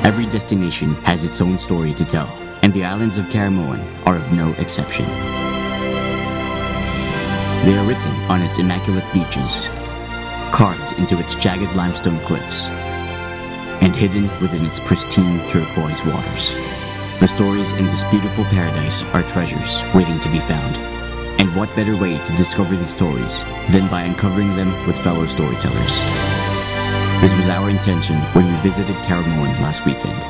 Every destination has its own story to tell, and the islands of Caramoan are of no exception. They are written on its immaculate beaches, carved into its jagged limestone cliffs, and hidden within its pristine turquoise waters. The stories in this beautiful paradise are treasures waiting to be found. And what better way to discover these stories than by uncovering them with fellow storytellers? This was our intention when we visited Caramoan last weekend,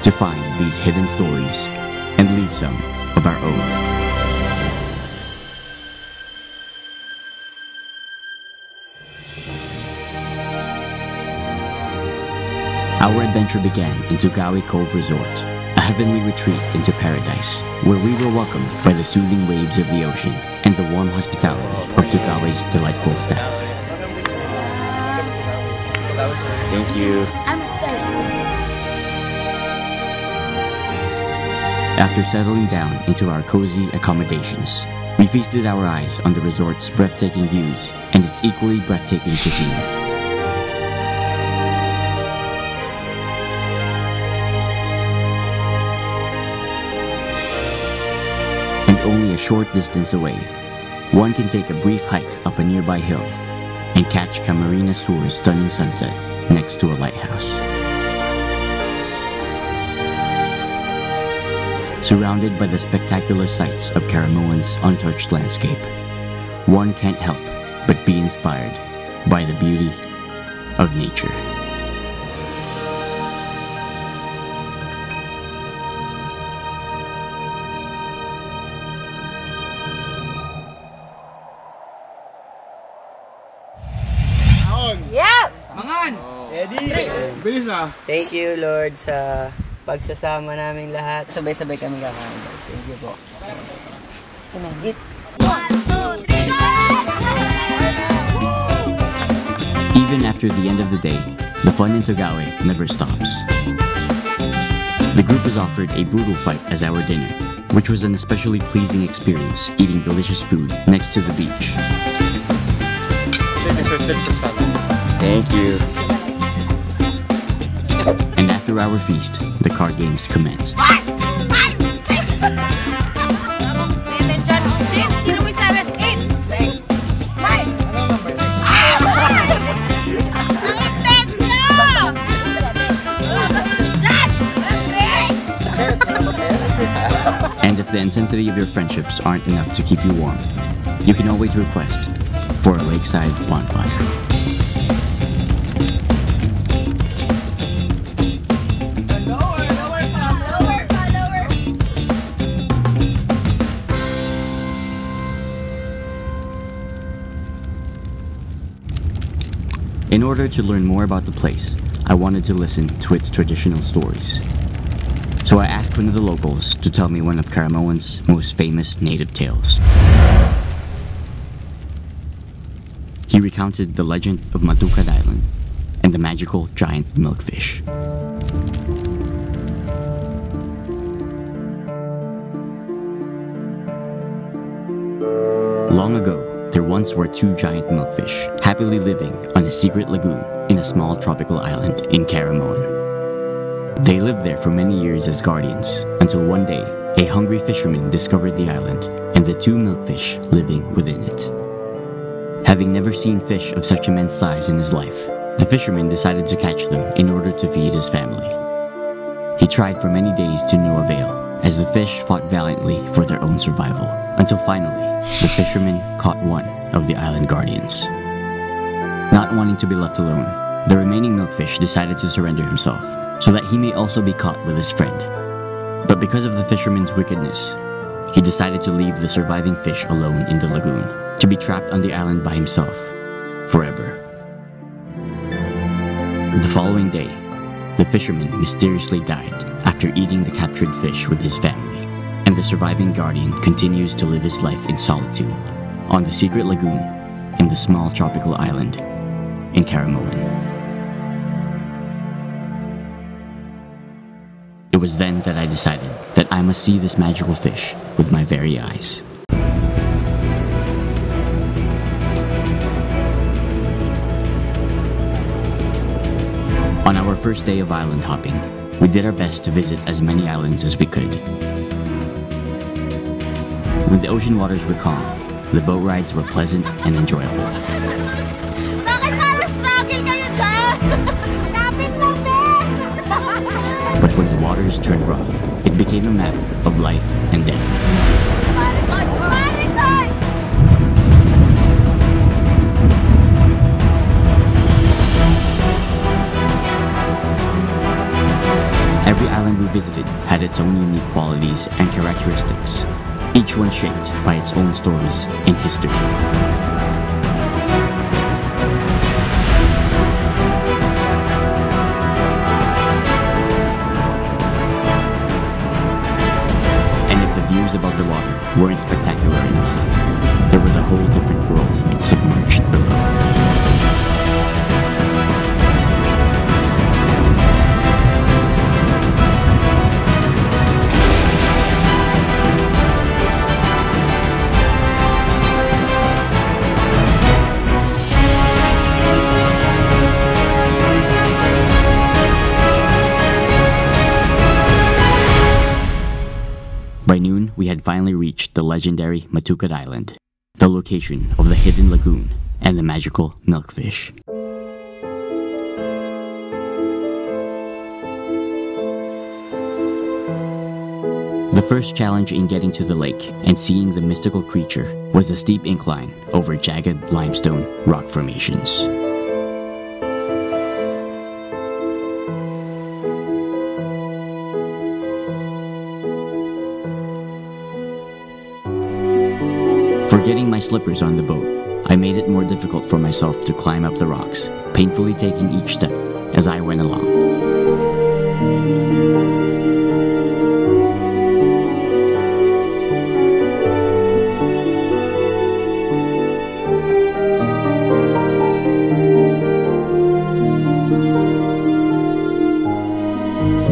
to find these hidden stories and leave some of our own. Our adventure began in TUGAWE Cove Resort, a heavenly retreat into paradise, where we were welcomed by the soothing waves of the ocean and the warm hospitality of TUGAWE's delightful staff. Thank you. I'm thirsty. After settling down into our cozy accommodations, we feasted our eyes on the resort's breathtaking views and its equally breathtaking cuisine. Only a short distance away, one can take a brief hike up a nearby hill and catch Camarines Sur's stunning sunset next to a lighthouse. Surrounded by the spectacular sights of Caramoan's untouched landscape, one can't help but be inspired by the beauty of nature. Yep! Mangan! Eddie! Bilis ah! Thank you, Lord, sa pagsasama namin lahat. Sabay-sabay kami kakain. Thank you po. That's it. 1, 2, 3, go! Even after the end of the day, the fun in TUGAWE never stops. The group was offered a BOODLE fight as our dinner, which was an especially pleasing experience eating delicious food next to the beach. Thank you. And after our feast, the card games commenced. 5, 6, 7, John. James, sino mo 7, 8, 9. Ang intense nyo! John! And if the intensity of your friendships aren't enough to keep you warm, you can always request for a lakeside bonfire. In order to learn more about the place, I wanted to listen to its traditional stories. So I asked one of the locals to tell me one of Caramoan's most famous native tales. He recounted the legend of Matukad Island and the magical giant milkfish. Long ago, there once were two giant milkfish, happily living on a secret lagoon in a small tropical island in Caramoan. They lived there for many years as guardians, until one day, a hungry fisherman discovered the island and the two milkfish living within it. Having never seen fish of such immense size in his life, the fisherman decided to catch them in order to feed his family. He tried for many days to no avail, as the fish fought valiantly for their own survival, until finally, the fisherman caught one of the island guardians. Not wanting to be left alone, the remaining milkfish decided to surrender himself, so that he may also be caught with his friend. But because of the fisherman's wickedness, he decided to leave the surviving fish alone in the lagoon, to be trapped on the island by himself, forever. The following day, the fisherman mysteriously died after eating the captured fish with his family, and the surviving guardian continues to live his life in solitude on the secret lagoon in the small tropical island in Caramoan. It was then that I decided that I must see this magical fish with my very eyes. On our first day of island hopping, we did our best to visit as many islands as we could. When the ocean waters were calm, the boat rides were pleasant and enjoyable. Bakit parang struggle kayo dyan? Kapit lang, bes! But when the waters turned rough, it became a matter of life and death. Maricon! Maricon! Every island we visited had its own unique qualities and characteristics, each one shaped by its own stories and history. And if the views above the water weren't spectacular enough, there was a whole different world submerged below. By noon, we had finally reached the legendary Matukad Island, the location of the hidden lagoon and the magical milkfish. The first challenge in getting to the lake and seeing the mystical creature was the steep incline over jagged limestone rock formations. Forgetting my slippers on the boat, I made it more difficult for myself to climb up the rocks, painfully taking each step as I went along.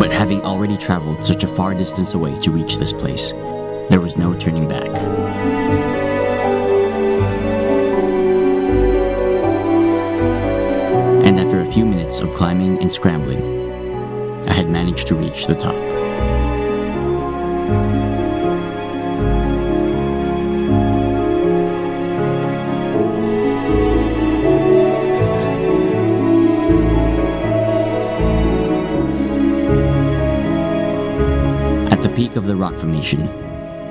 But having already traveled such a far distance away to reach this place, there was no turning back. And after a few minutes of climbing and scrambling, I had managed to reach the top. At the peak of the rock formation,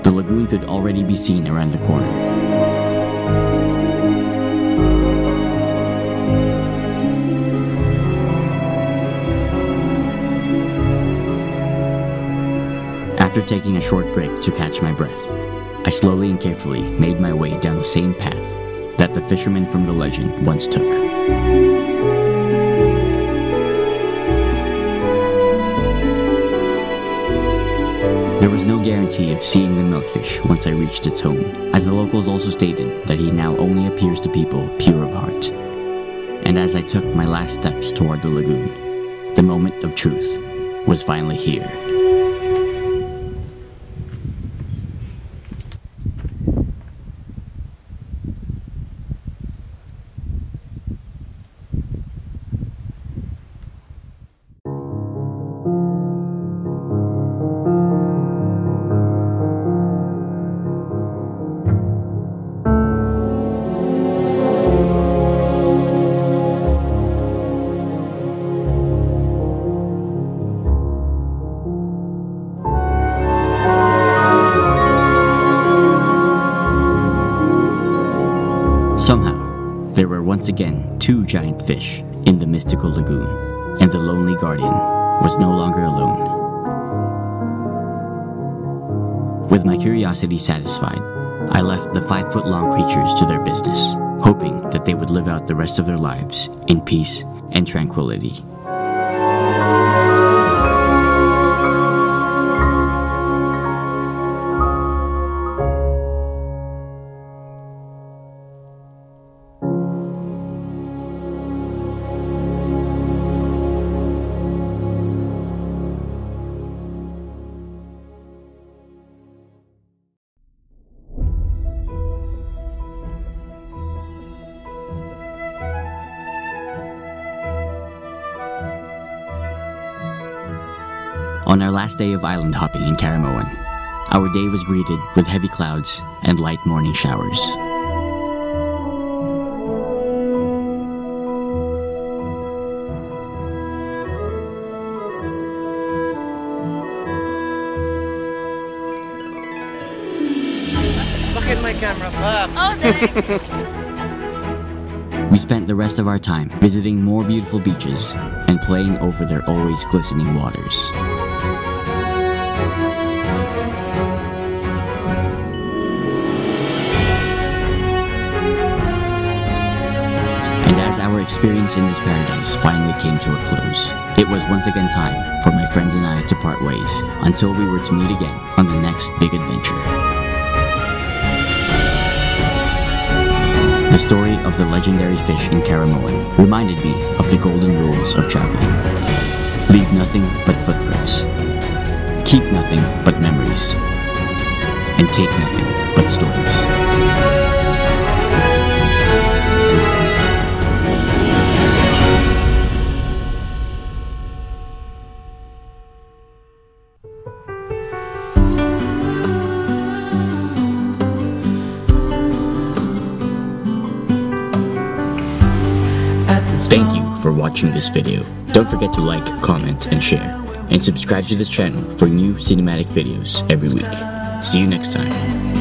the lagoon could already be seen around the corner. After taking a short break to catch my breath, I slowly and carefully made my way down the same path that the fisherman from the legend once took. There was no guarantee of seeing the milkfish once I reached its home, as the locals also stated that he now only appears to people pure of heart. And as I took my last steps toward the lagoon, the moment of truth was finally here. Somehow, there were once again two giant fish in the mystical lagoon, and the lonely guardian was no longer alone. With my curiosity satisfied, I left the 5-foot-long creatures to their business, hoping that they would live out the rest of their lives in peace and tranquility. On our last day of island hopping in Caramoan, our day was greeted with heavy clouds and light morning showers. Bakit may camera pa? Oh, direct. We spent the rest of our time visiting more beautiful beaches and playing over their always glistening waters. And as our experience in this paradise finally came to a close, it was once again time for my friends and I to part ways until we were to meet again on the next big adventure. The story of the legendary fish in Caramoan reminded me of the golden rules of traveling. Leave nothing but footprints. Keep nothing but memories. And take nothing but stories. Thank you for watching this video. Don't forget to like, comment, and share. And subscribe to this channel for new cinematic videos every week. See you next time.